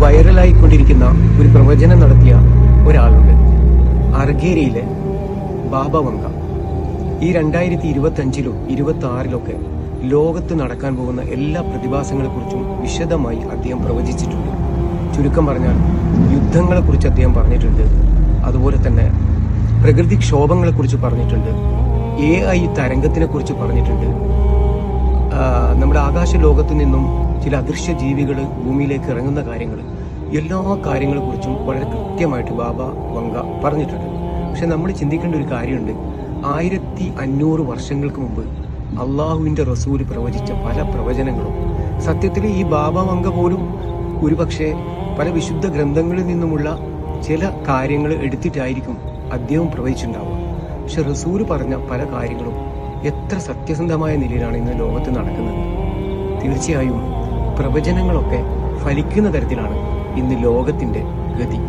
വൈറലായിക്കൊണ്ടിരിക്കുന്ന ഒരു പ്രവചനം നടത്തിയ ഒരാളുണ്ട്, അർഗേരിയിലെ ബാബ വങ്ക. ഈ 2025-ലും 2026-ലൊക്കെ ലോകത്ത് നടക്കാൻ പോകുന്ന എല്ലാ പ്രതിഭാസങ്ങളെക്കുറിച്ചും വിശദമായി അദ്ദേഹം പ്രവചിച്ചിട്ടുണ്ട്. ചുരുക്കം പറഞ്ഞാൽ യുദ്ധങ്ങളെക്കുറിച്ച് അദ്ദേഹം പറഞ്ഞിട്ടുണ്ട്. അതുപോലെ തന്നെ പ്രകൃതിക്ഷോഭങ്ങളെക്കുറിച്ച് പറഞ്ഞിട്ടുണ്ട്. AI തരംഗത്തിനെ കുറിച്ച് പറഞ്ഞിട്ടുണ്ട്. നമ്മുടെ ആകാശ ലോകത്തു നിന്നും ചില അദൃശ്യ ജീവികൾ ഭൂമിയിലേക്ക് ഇറങ്ങുന്ന കാര്യങ്ങൾ, എല്ലാ കാര്യങ്ങളെക്കുറിച്ചും വളരെ കൃത്യമായിട്ട് ബാബ വങ്ക പറഞ്ഞിട്ടുണ്ട്. പക്ഷെ നമ്മൾ ചിന്തിക്കേണ്ട ഒരു കാര്യമുണ്ട്. 1500 വർഷങ്ങൾക്ക് മുമ്പ് അള്ളാഹുവിന്റെ റസൂൽ പ്രവചിച്ച പല പ്രവചനങ്ങളും സത്യത്തിൽ ഈ ബാബ വങ്ക പോലും ഒരുപക്ഷെ പല വിശുദ്ധ ഗ്രന്ഥങ്ങളിൽ നിന്നുമുള്ള ചില കാര്യങ്ങൾ എടുത്തിട്ടായിരിക്കും അദ്ദേഹം പ്രവചിച്ചിട്ടുണ്ടാവുക. പക്ഷെ റസൂൽ പറഞ്ഞ പല കാര്യങ്ങളും എത്ര സത്യസന്ധമായ നിലയിലാണ് ഇന്ന് ലോകത്ത് നടക്കുന്നത്. തീർച്ചയായും പ്രവചനങ്ങളൊക്കെ ഫലിക്കുന്ന തരത്തിലാണ് ഇന്ന് ലോകത്തിന്റെ ഗതി.